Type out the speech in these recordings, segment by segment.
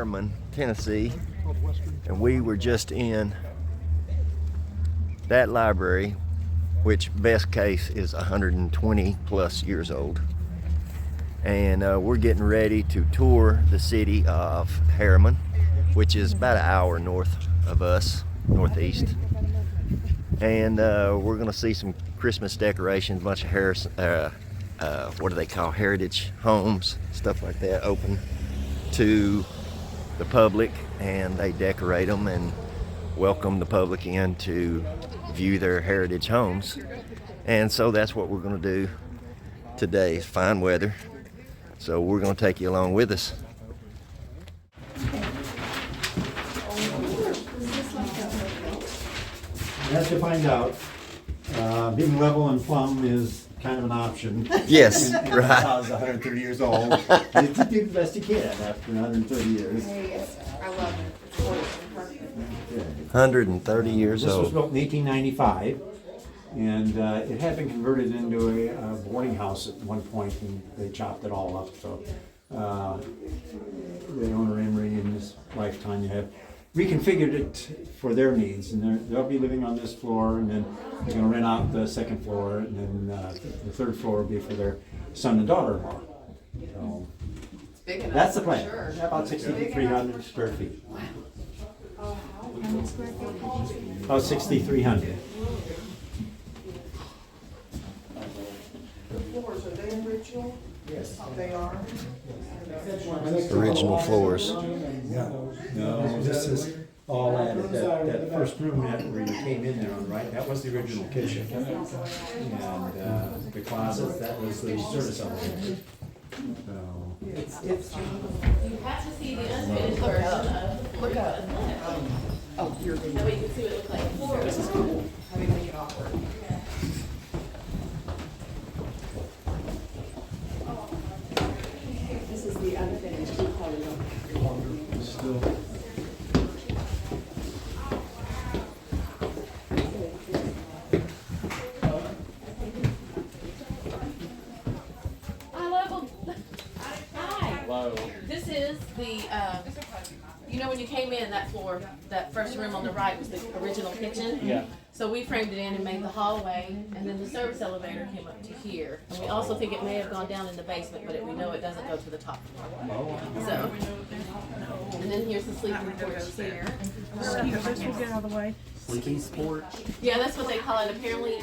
Hariman, Tennessee, and we were just in that library, which best case is 120 plus years old. And we're getting ready to tour the city of Hariman, which is about an hour north of us, northeast. And we're gonna see some Christmas decorations, a bunch of what do they call, heritage homes, stuff like that, open to the public, and they decorate them and welcome the public in to view their heritage homes. And so that's what we're going to do today. It's fine weather, so we're going to take you along with us. As you find out, being level and plumb is kind of an option. Yes, right. Because 130 years old, you do the best you can after 130 years. I love it. It's gorgeous. 130 years This was old. built in 1895, and it had been converted into a boarding house at one point, and they chopped it all up. So the owner Emery in his lifetime have reconfigured it for their needs, and they'll be living on this floor, and then they're going to rent out the second floor, and then the third floor will be for their son and daughter-in-law. So It's big enough. that's the plan. Sure. About 6,300 square feet. About 6,300. The floors, are they original? Yes. They are? Original floors. No, this is all added. That first room where you came in there on the right, that was the original kitchen. And the closet, that was the service elevator. So, You have to see the unfinished version of. Look up. Oh, you're That way you can see what it looks like before. This is cool. How do you make it awkward? This is the unfinished. You probably don't. still. I love them. Hi. Hello. This is the, you know when you came in, that floor, that first room on the right was the original kitchen? Yeah. So we framed it in and made the hallway, and then the service elevator came up to here. And we also think it may have gone down in the basement, but we know it doesn't go to the top floor. So, and then here's the sleeping porch here. This will get out of the way. Sleeping porch. Yeah, that's what they call it. Apparently,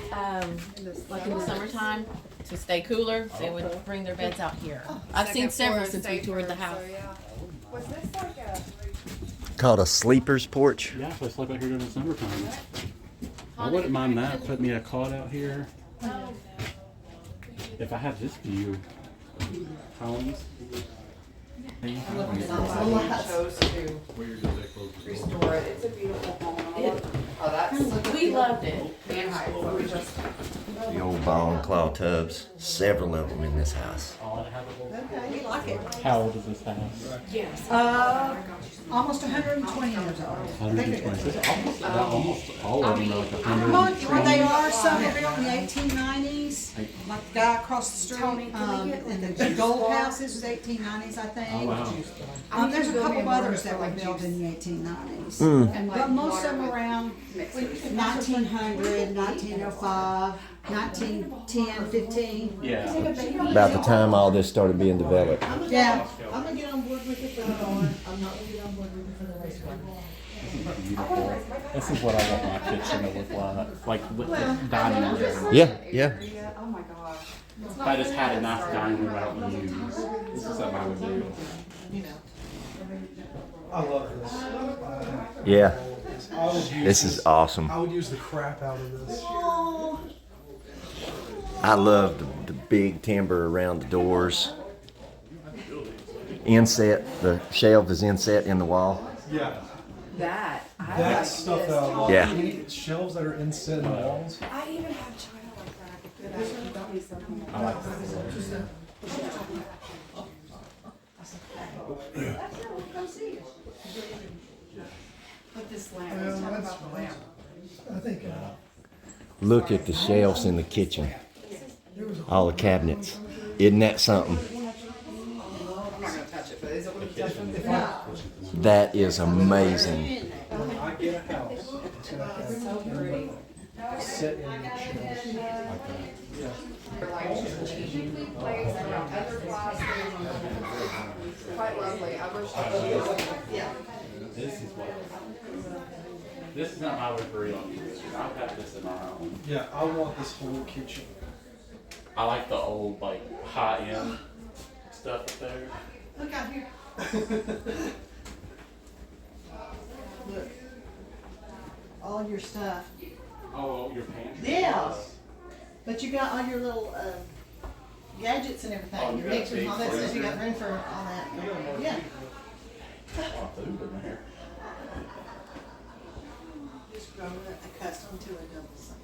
like in the summertime, to stay cooler, they would bring their beds out here. I've seen several since we toured the house. Was this like a? Called a sleeper's porch. Yeah, so I slept out here during the summertime. I wouldn't mind that. Put me a cot out here. If I have this view, homes. Someone chose to restore it. It's a beautiful home. Oh, that's. We loved it. Man high. We were just. The old ball and claw tubs, several of them in this house. Okay, you like it. How old is this house? Yes. Almost 120 years old. 120. Almost all of them are like 100. Well, they are some that built in the 1890s, like the guy across the street, and the Gold Houses was 1890s, I think. Oh, wow. There's a couple of others that were built in the 1890s. But most of them around 1900, 1905, 1910, 15. Yeah. About the time all this started being developed. Yeah. I'm gonna get on board with it for the barn. I'm not gonna get on board with it for the restaurant. Beautiful. This is what I want my kitchen to look like. Like with the dining room. Yeah, yeah. Oh my gosh. If I just had a nice dining room I would use, this is something I would do. I love this. Yeah. I would use This is awesome. I would use the crap out of this. I love the big timber around the doors. Inset, the shelf is inset in the wall. Yeah. That. I That like stuff this. out. Yeah. Any shelves that are inset in the walls. I even have china like that. Could I be something? I like this. Put this lamp. Let's talk about the lamp. I think. Look at the shelves in the kitchen. All the cabinets. Isn't that something? I'm not gonna touch it, but is it what it's touching? That is amazing. When I get a house, it's gonna have set in shelves. Quite lovely. I wish. This is not my way for real. I've had this in our home. Yeah, I want this whole kitchen. I like the old, like, high-end stuff up there. Look out here. Look. All your stuff. Oh, your pantry. Yeah. But you got all your little gadgets and everything, Oh, your you got a mixers and all big that stuff. You got freezer. room for all that. Yeah. A lot of food in there. Just grown accustomed to a double sink.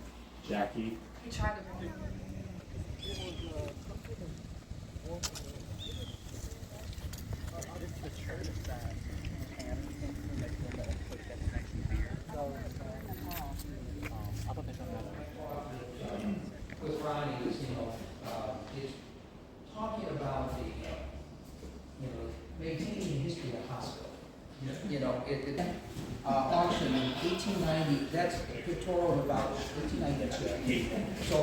Jackie. We tried to bring with Ronnie is, is talking about the, maintaining the history of the hospital. Auction in 1890, that's pictorial of about 1892. So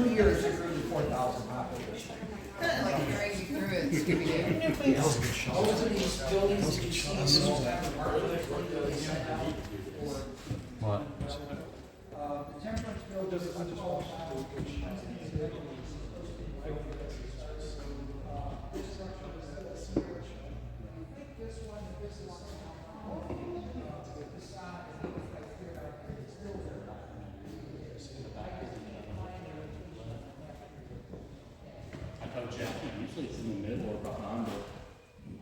2 years, it grew to 4,000 population. like a crazy through it, Scooby-Doo. Most of these buildings that you see in this What? the temperance building, I told Jackie, usually it's in the middle or behind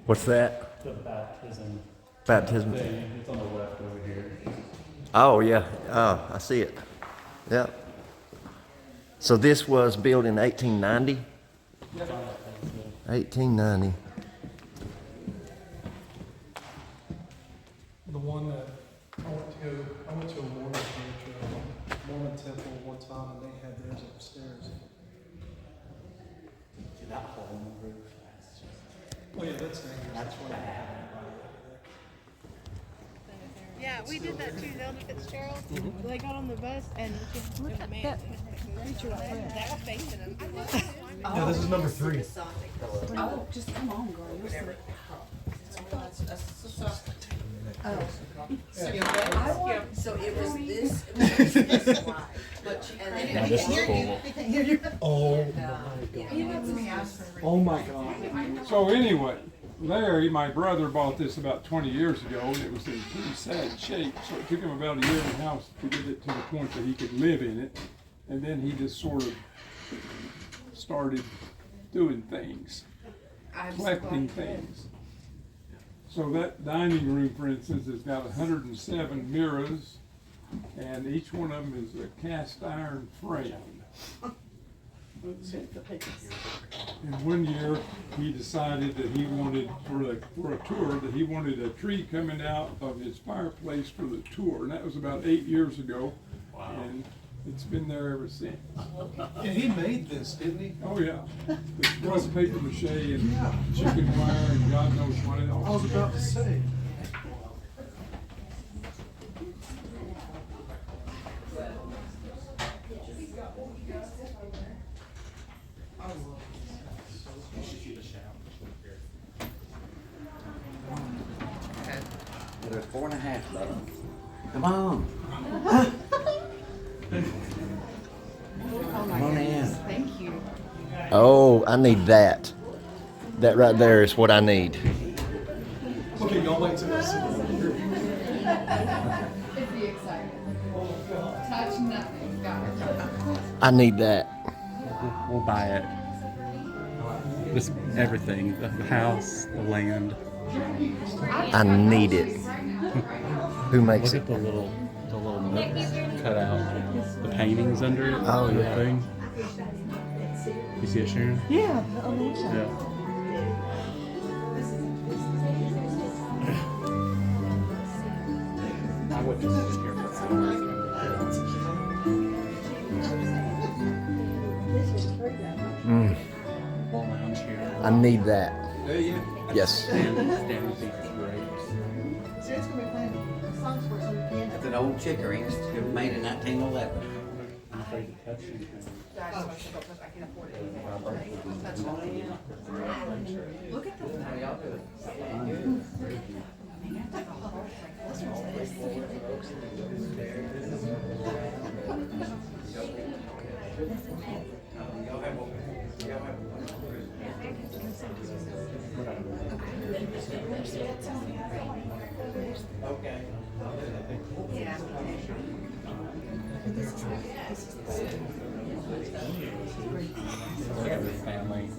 What's that? the baptism Baptism. thing. It's on the left over here. Oh, yeah. Oh, I see it. Yeah. So this was built in 1890? 1890. The one that I went to a Mormon church, Mormon temple one time, and they had theirs upstairs. See that hole in the roof? That's just, Oh yeah, that's dangerous. that's why bad. Yeah, we did that too. Zelda Fitzgerald. They got on the bus and look at that picture of Fred. That was facing them. Yeah, this is number 3. Oh, just come on, girl. You're sick. So it was this, this wide, and then Now this is cool. Oh, Oh my God. So anyway, Larry, my brother, bought this about 20 years ago, and it was in pretty sad shape. So it took him about a year and a half to get it to the point that he could live in it. And then he just sort of started doing things, collecting things. So that dining room, for instance, has got 107 mirrors, and each one of them is a cast iron frame. And one year, he decided that he wanted, for a tour, that he wanted a tree coming out of his fireplace for the tour. And that was about 8 years ago. And it's been there ever since. yeah, he made this, didn't he? Oh, yeah. It was paper mache and chicken wire and God knows what I else. was about to say. there's 4.5 of them. Come on. Come on in. Thank you. Oh, I need that. That right there is what I need. Okay, y'all wait till I see. It'd be exciting. Touch nothing. Got it. I need that. We'll buy it. Just everything. The house, the land. I need it. Who makes Look it? at the little nooks cut out. The paintings under it. Oh, the yeah. Thing. You see it, Sharon? Yeah. Yeah. I would just sit here for hours. Wall lounge here. I need that. Yes. Stand with these grapes. old chicory, it's made in 1911. I'm afraid to touch anything. Look at the. Every family.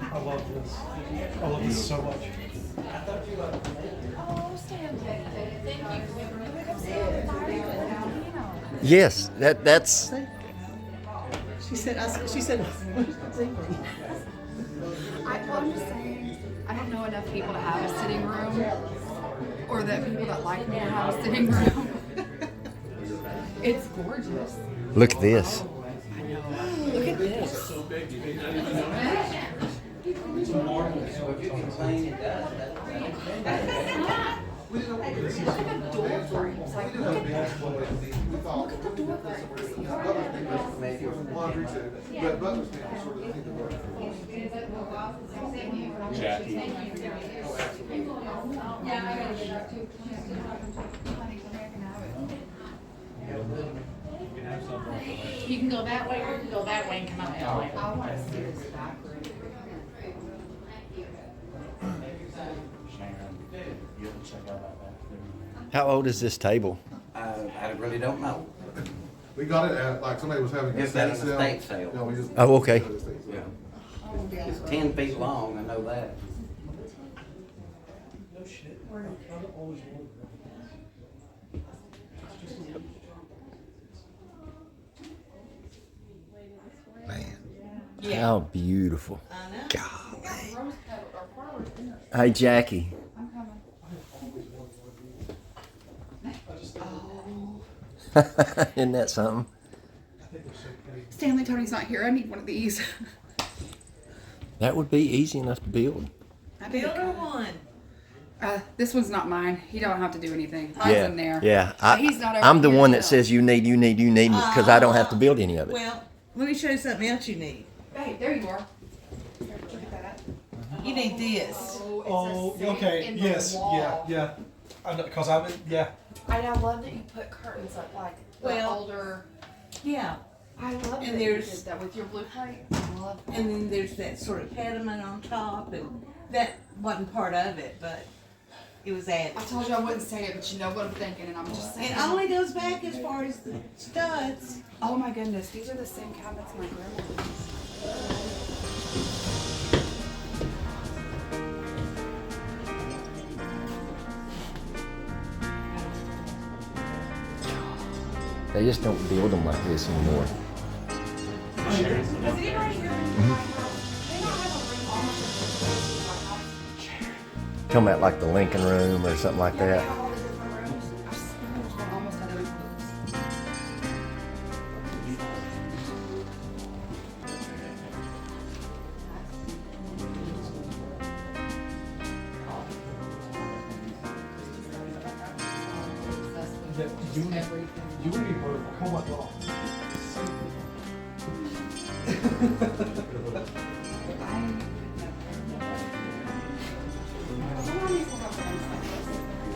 I love this. I love this so much. Yes, that's She said, I'm just saying, I don't know enough people to have a sitting room, or that people that like me to have a sitting room. It's gorgeous. look at this. Look at this. So if you can clean it does. Look at the door frames. Like, look at that. Look at the door Jackie. You can go that way or you can go that way and come out that way. I want to see this back room. Sharon, you have to check out that bathroom. How old is this table? I really don't know. We got it at, like, somebody was having a Just at an estate sale. estate sale. No, we just. Oh, okay. At an estate sale. Yeah. It's 10 feet long, I know that. No shit. I always wondered. Man, how beautiful. Golly. Hey, Jackie. Isn't that something? Stanley Tony's not here. I need one of these. That would be easy enough to build. Build her one. This one's not mine. He don't have to do anything. Mine's in there. Yeah. He's not over I'm the here one now. that says you need, because I don't have to build any of it. Well, let me show you something else you need. Hey, there you are. Look at that. You need this. Oh, okay, yes, yeah. I know, cause I've been, yeah. I love that you put curtains up like the Well, older. Yeah. I love and that you there's- did that with your blue plate. I love that. And then there's that sort of pediment on top, and that wasn't part of it, but it was added. I told you I wouldn't say it, but you know what I'm thinking, and I'm just saying. It only goes back as far as the studs. Oh my goodness, these are the same cabinets my grandma used. They just don't build them like this anymore. Does anybody here? They don't have a room almost Talking about like the Lincoln Room or something like They that. have all the different rooms. I've seen there's one almost had every place. That you would be perfect. Oh my God.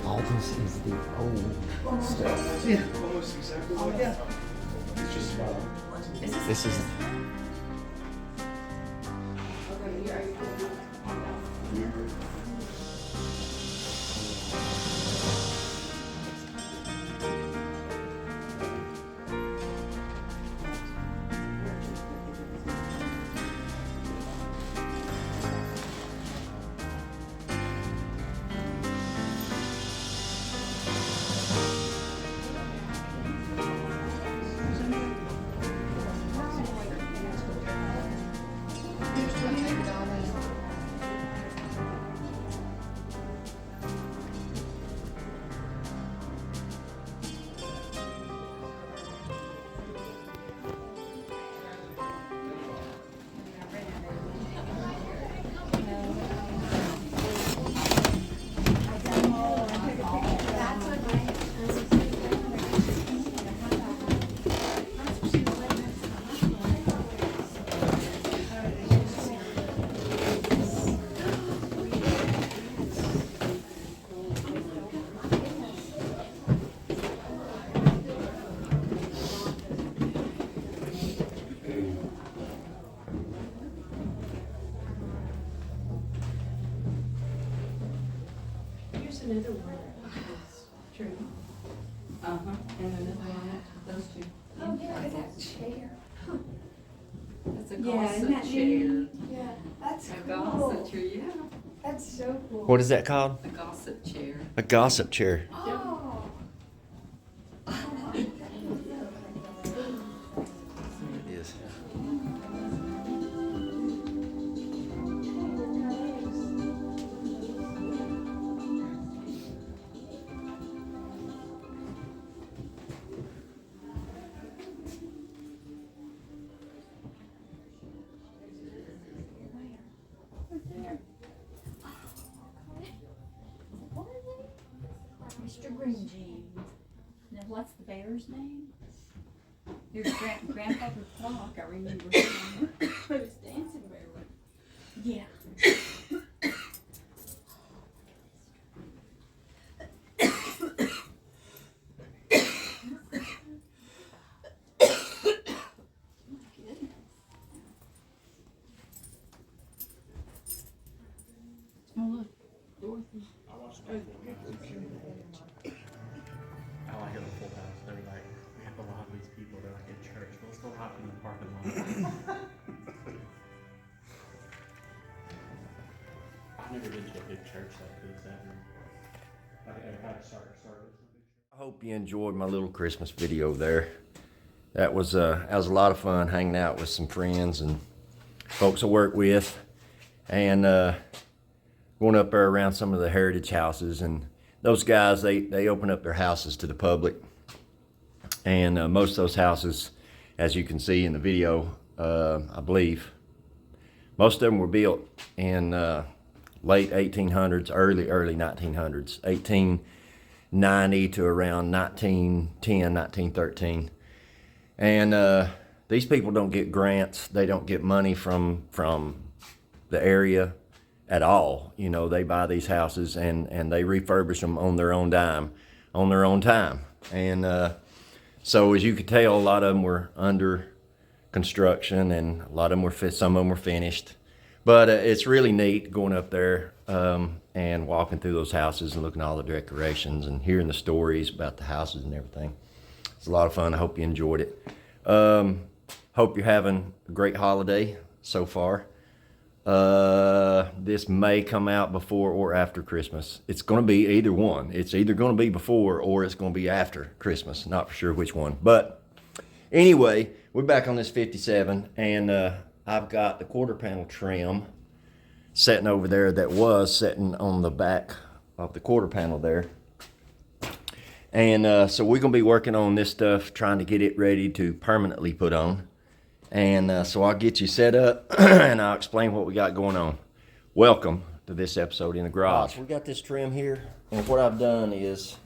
All this is the old stuff. Yeah. Almost exactly like that. It's just small. This is another one. True. Uh-huh, and another one, those two. Oh, yeah, that chair. It's a Yeah, isn't that gossip neat? chair. Yeah, that's A cool. gossip chair, yeah, That's so cool. What is that called? a gossip chair. A gossip chair. Oh. It is. Mr. Green Jeans. Now, what's the bear's name? Your grandfather Clock, I remember him. Who's Dancing Bear with? Yeah. Oh, look, Dorothy. I watched that I like it a full house. They're like, we have a lot of these people. They're like at church. Let's go hop in the parking lot. I've never been to a big church like this ever. Like I've had to start service. I hope you enjoyed my little Christmas video there. That was a lot of fun hanging out with some friends and folks I work with, and going up there around some of the heritage houses. And those guys, they open up their houses to the public, and most of those houses, as you can see in the video, I believe most of them were built in late 1800s, early 1900s, 1890 to around 1910, 1913. And these people don't get grants. They don't get money from the area at all. You know, they buy these houses and they refurbish them on their own dime, on their own time. And so as you could tell, a lot of them were under construction, and a lot of them were some of them were finished. But it's really neat going up there and walking through those houses and looking at all the decorations and hearing the stories about the houses and everything. It's a lot of fun. I hope you enjoyed it. Hope you're having a great holiday so far. This may come out before or after Christmas. It's going to be either one. It's either going to be before or it's going to be after Christmas. Not for sure which one. But anyway, we're back on this 57, and I've got the quarter panel trim sitting over there that was sitting on the back of the quarter panel there. And so we're going to be working on this stuff, trying to get it ready to permanently put on. And so I'll get you set up and I'll explain what we got going on. Welcome to this episode in the garage. So we got this trim here, and what I've done is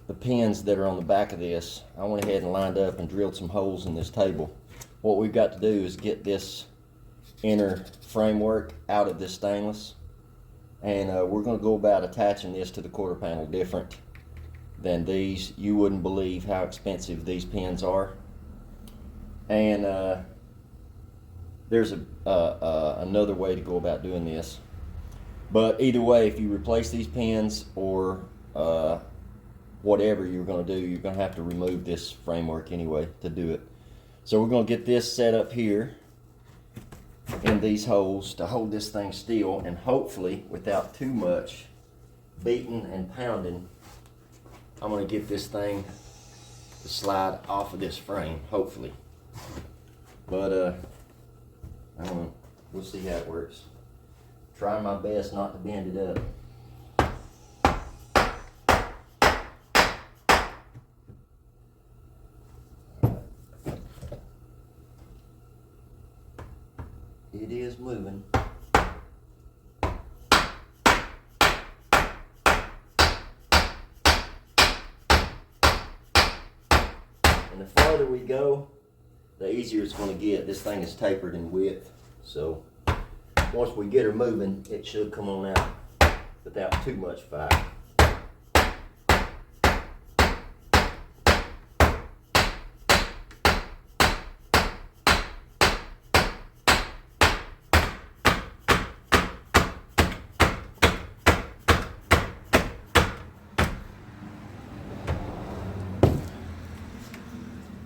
the pins that are on the back of this, I went ahead and lined up and drilled some holes in this table. What we've got to do is get this inner framework out of this stainless, and we're going to go about attaching this to the quarter panel different than these. You wouldn't believe how expensive these pins are. And there's another way to go about doing this. But either way, if you replace these pins or whatever you're going to do, you're going to have to remove this framework anyway to do it. So we're going to get this set up here in these holes to hold this thing still, and hopefully without too much beating and pounding, I'm going to get this thing to slide off of this frame, hopefully. But I don't know, we'll see how it works. Trying my best not to bend it up. It is moving. And the farther we go, the easier it's going to get. This thing is tapered in width, so once we get her moving, it should come on out without too much fight.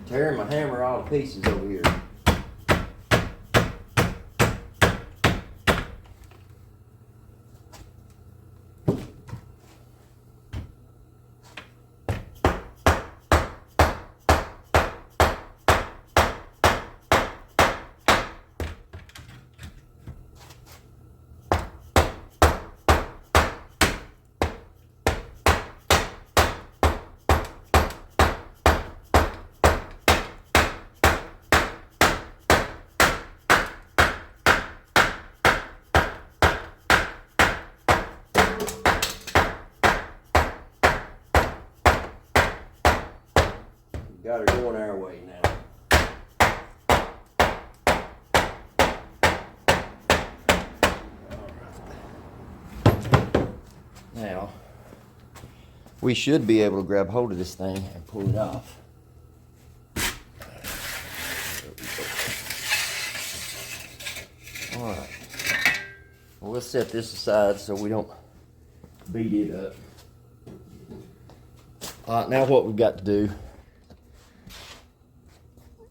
Tearing my hammer all to pieces over here. Got her going our way now. Now, we should be able to grab hold of this thing and pull it off. All right. Well, let's set this aside so we don't beat it up. All right, now what we've got to do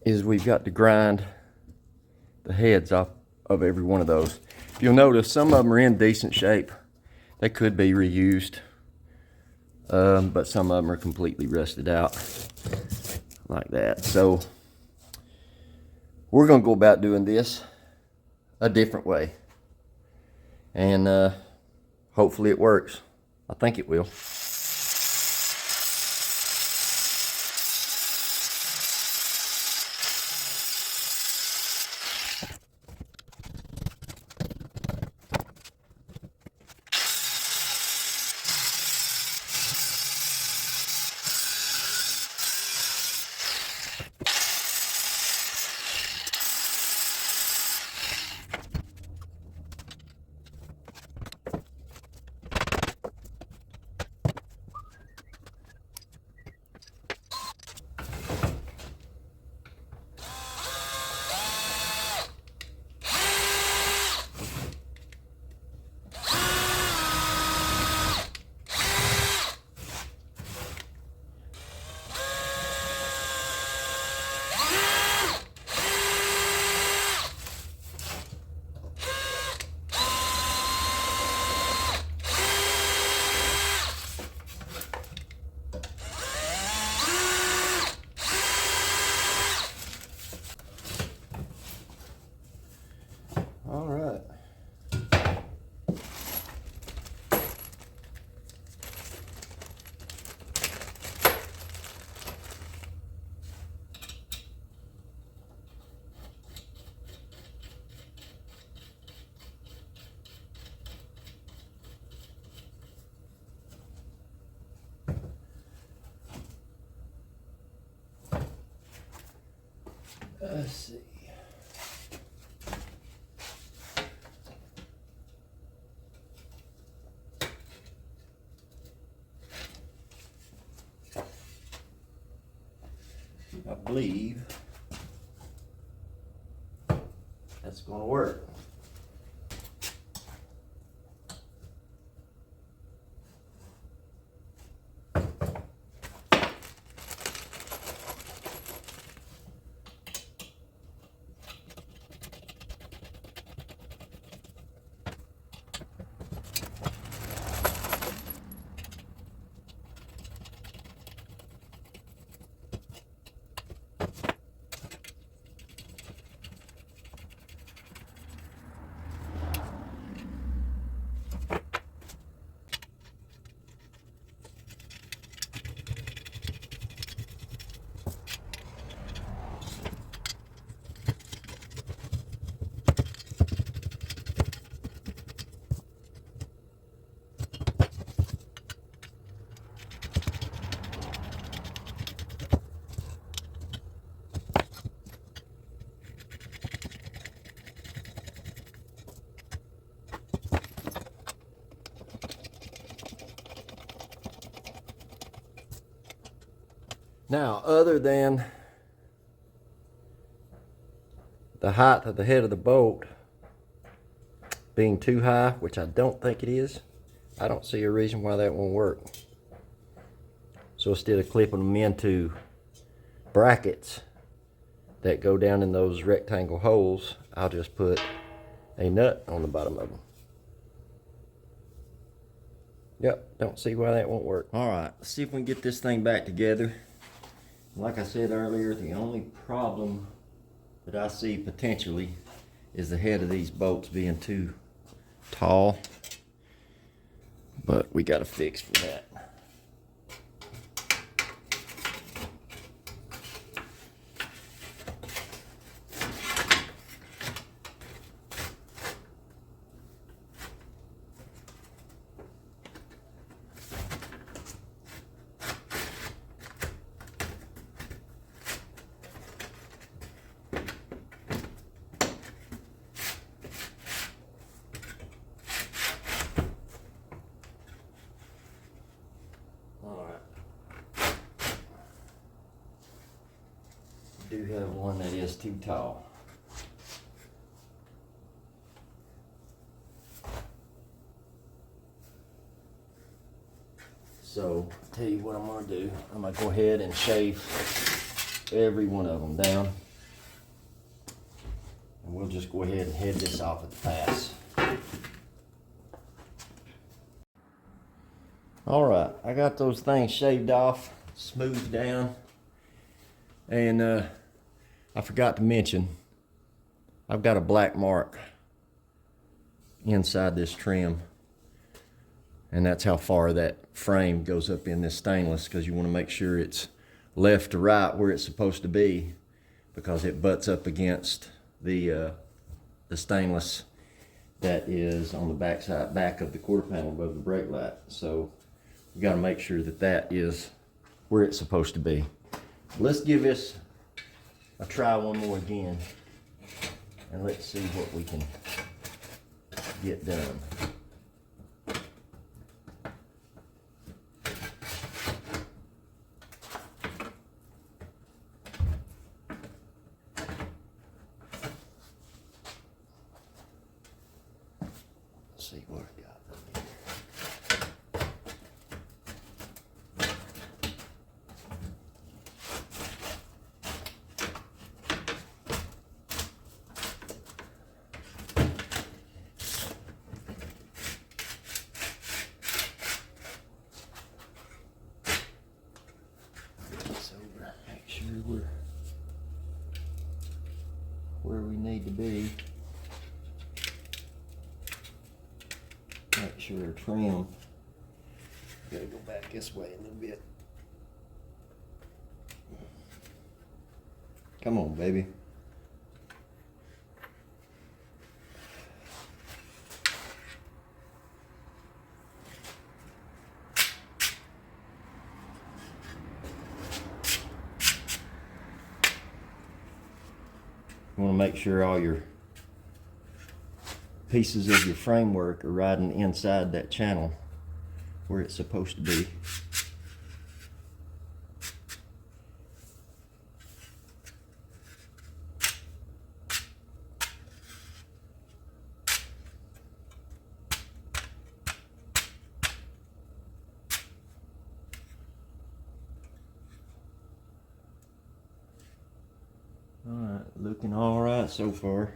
is we've got to grind the heads off of every one of those. If you'll notice, some of them are in decent shape. They could be reused, but some of them are completely rusted out like that. So we're gonna go about doing this a different way, and hopefully it works. I think it will. All right. Let's see. I believe that's going to work. Now, other than the height of the head of the bolt being too high, which I don't think it is, I don't see a reason why that won't work. So instead of clipping them into brackets, that go down in those rectangle holes, I'll just put a nut on the bottom of them. Yep, don't see why that won't work. All right, let's see if we can get this thing back together. Like I said earlier, the only problem that I see potentially is the head of these bolts being too tall, but we got to fix for that. Do have one that is too tall. So, I'll tell you what I'm gonna do. I'm gonna go ahead and shave every one of them down. And we'll just go ahead and head this off at the pass. All right, I got those things shaved off, smoothed down. And I forgot to mention, I've got a black mark inside this trim. And that's how far that frame goes up in this stainless, because you want to make sure it's left to right where it's supposed to be, because it butts up against the stainless that is on the back of the quarter panel above the brake light. So you got to make sure that that is where it's supposed to be. Let's give this a try one more again, and let's see what we can get done. Let's see what we got. Make sure we're where we need to be. Make sure our trim, gotta go back this way a little bit. Come on, baby. You want to make sure all your pieces of your framework are riding inside that channel where it's supposed to be. All right, looking all right so far.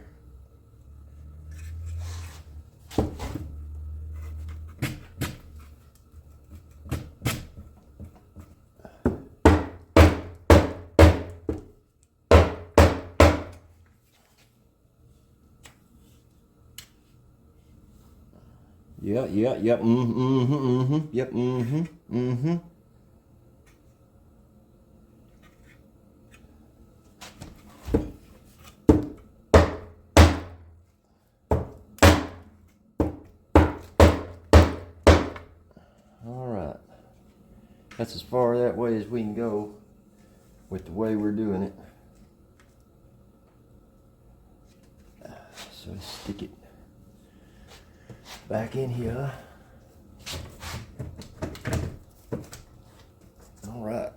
Yep, yep, yep, All right. That's as far that way as we can go with the way we're doing it. So let's stick it back in here. All right.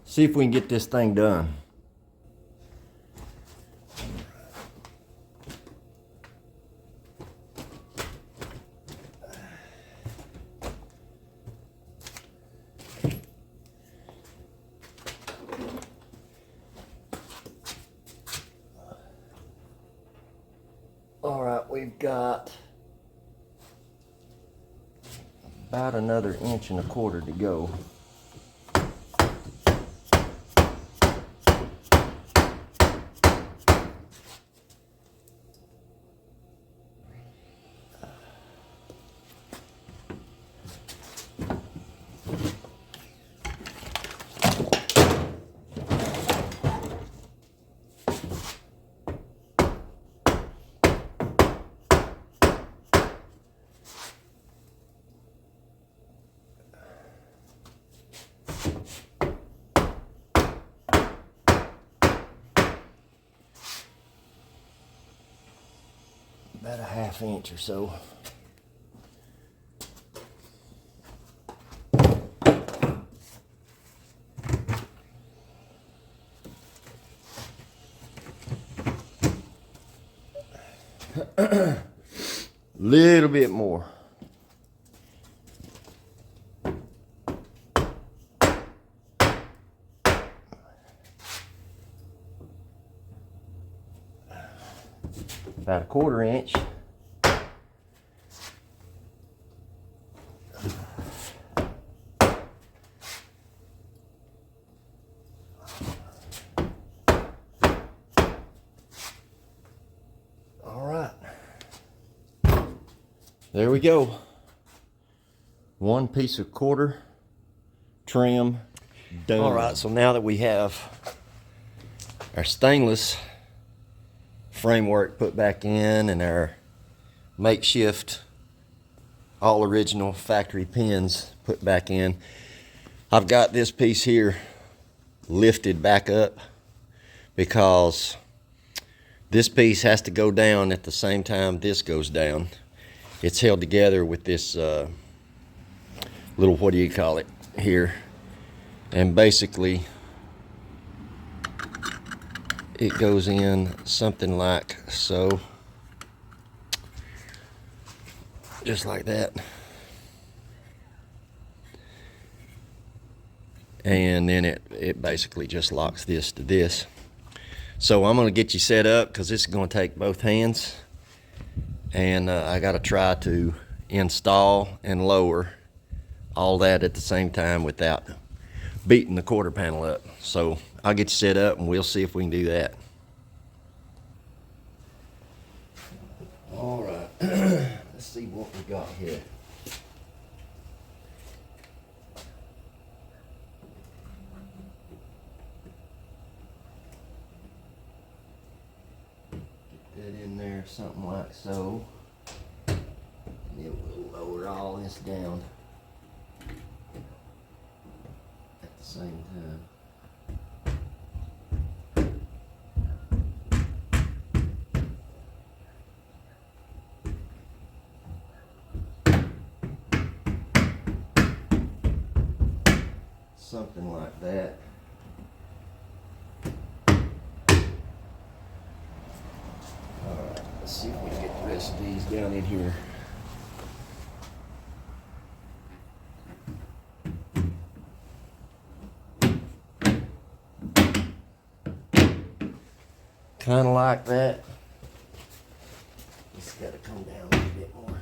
See if we can get this thing done. we've got about another 1.25 inches to go. About a 1/2 inch or so. Little bit more. About a 1/4 inch. All right. There we go. One piece of 1/4 trim done. All right, so now that we have our stainless framework put back in and our makeshift all original factory pins put back in, I've got this piece here lifted back up because this piece has to go down at the same time this goes down. It's held together with this little, what do you call it here, and basically it goes in something like so, just like that, and then it basically just locks this to this. So I'm going to get you set up because this is going to take both hands, and I got to try to install and lower all that at the same time without beating the 1/4 panel up. So I'll get you set up and we'll see if we can do that. All right, let's see what we got here. Get that in there, something like so. And then we'll lower all this down at the same time. Something like that. Alright, let's see if we can get the rest of these down in here. Kind of like that. It's got to come down a little bit more.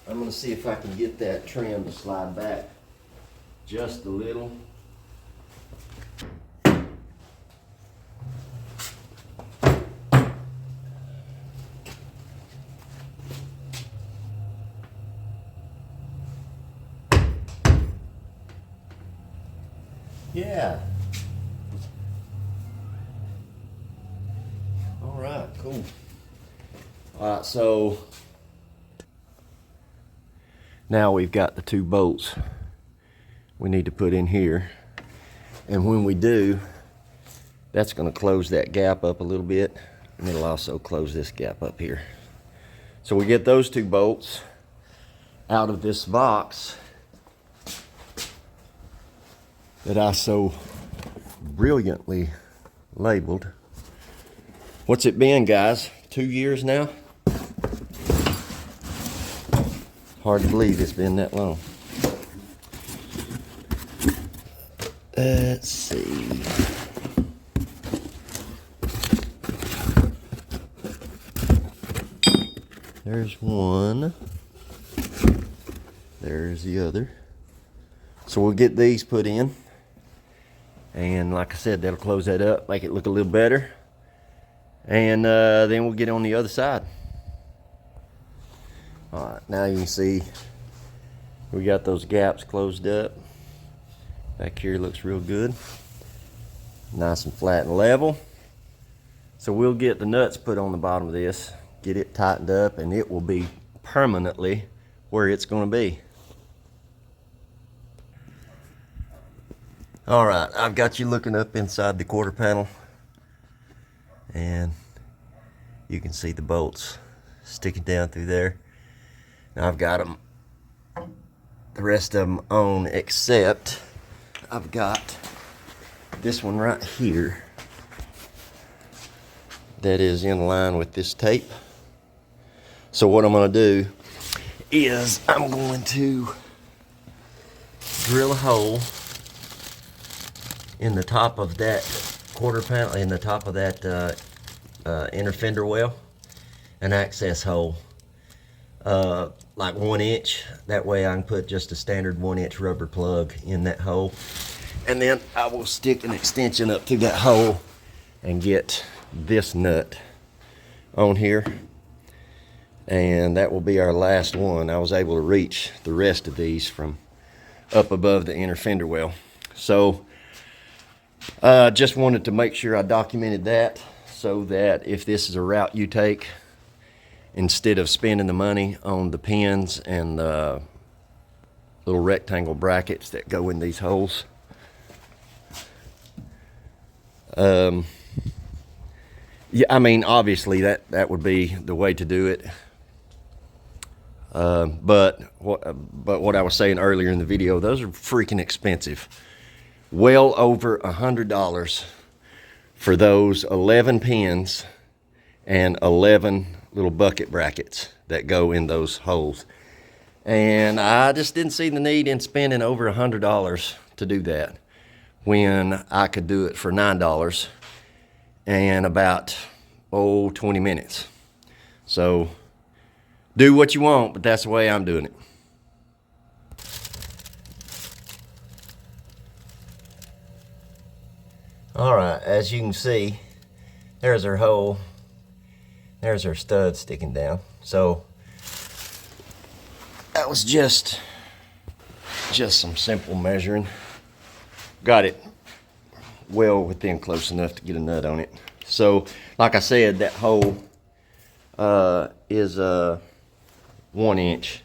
I'm going to see if I can get that trim to slide back just a little. Yeah. All right, cool. All right, so now we've got the 2 bolts we need to put in here. And when we do, that's going to close that gap up a little bit, and it'll also close this gap up here. So we get those 2 bolts out of this box. that I so brilliantly labeled. What's it been, guys? 2 years now? Hard to believe it's been that long. Let's see. There's one. There's the other. So we'll get these put in. And like I said, that'll close that up, make it look a little better. And then we'll get on the other side. Alright, now you can see we got those gaps closed up. Back here looks real good. Nice and flat and level. So we'll get the nuts put on the bottom of this, get it tightened up, and it will be permanently where it's going to be. Alright, I've got you looking up inside the quarter panel, and you can see the bolts sticking down through there. Now I've got them, the rest of them on, except I've got this one right here that is in line with this tape. So what I'm going to do is I'm going to drill a hole in the top of that quarter panel, in the top of that inner fender well, an access hole, like 1 inch. That way I can put just a standard 1 inch rubber plug in that hole, and then I will stick an extension up through that hole and get this nut on here, and that will be our last one. I was able to reach the rest of these from up above the inner fender well. So just wanted to make sure I documented that, so that if this is a route you take, instead of spending the money on the pins and the little rectangle brackets that go in these holes, yeah, I mean, obviously that would be the way to do it. But what I was saying earlier in the video, those are freaking expensive. Well over $100 for those 11 pins and 11 little bucket brackets that go in those holes. And I just didn't see the need in spending over $100 to do that, when I could do it for $9 and about 20 minutes. So do what you want, but that's the way I'm doing it. All right, as you can see, there's our hole. There's our stud sticking down. So that was just some simple measuring. Got it well within close enough to get a nut on it. So like I said, that hole is 1 inch.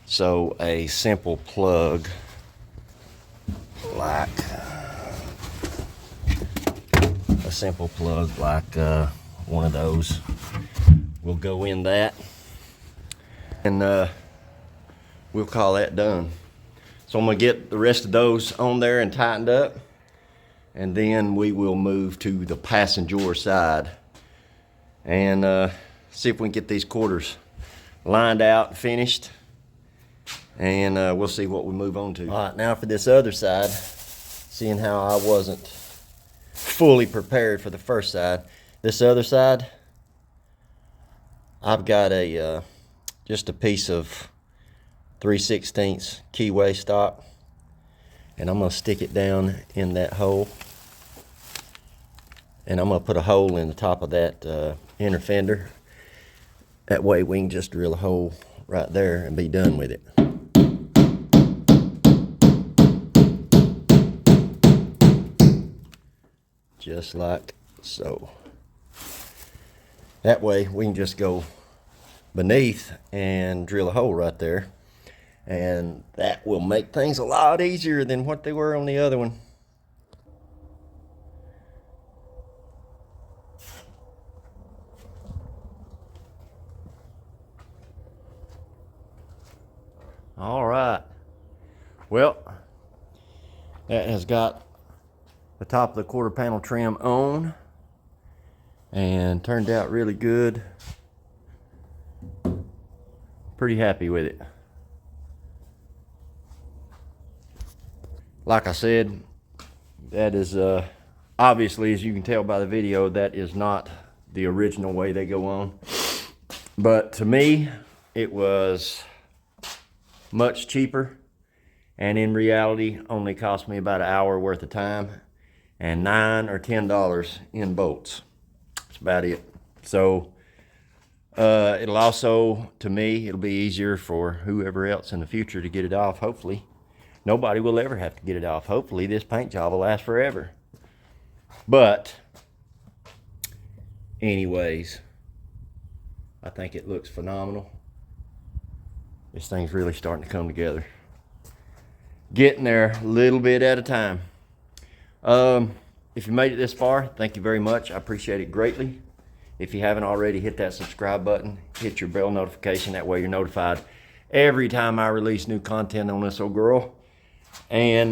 So a simple plug like one of those will go in that, and we'll call that done. So I'm gonna get the rest of those on there and tightened up, and then we will move to the passenger side and see if we can get these quarters lined out and finished, and we'll see what we move on to. All right, now for this other side, seeing how I wasn't fully prepared for the first side, this other side, I've got a just a piece of 3/16 keyway stock, and I'm gonna stick it down in that hole, and I'm gonna put a hole in the top of that inner fender. That way we can just drill a hole right there and be done with it. Just like so. That way we can just go beneath and drill a hole right there, and that will make things a lot easier than what they were on the other one. All right. Well, That has got the top of the quarter panel trim on and turned out really good. Pretty happy with it. Like I said, that is obviously, as you can tell by the video, that is not the original way they go on. But to me, it was much cheaper, and in reality only cost me about an hour worth of time and $9 or $10 in bolts. That's about it. So it'll also, to me, it'll be easier for whoever else in the future to get it off. Hopefully nobody will ever have to get it off. Hopefully this paint job will last forever. But anyways, I think it looks phenomenal. This thing's really starting to come together. Getting there a little bit at a time. If you made it this far, thank you very much. I appreciate it greatly. If you haven't already, hit that subscribe button, hit your bell notification. That way you're notified every time I release new content on this old girl. And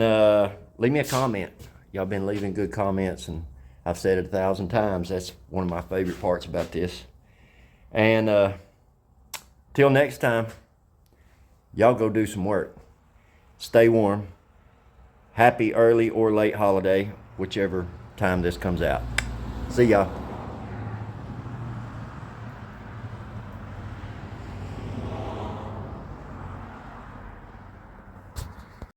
leave me a comment. Y'all been leaving good comments, and I've said it 1,000 times. That's one of my favorite parts about this. And till next time, y'all go do some work. Stay warm. Happy early or late holiday, whichever time this comes out. See y'all.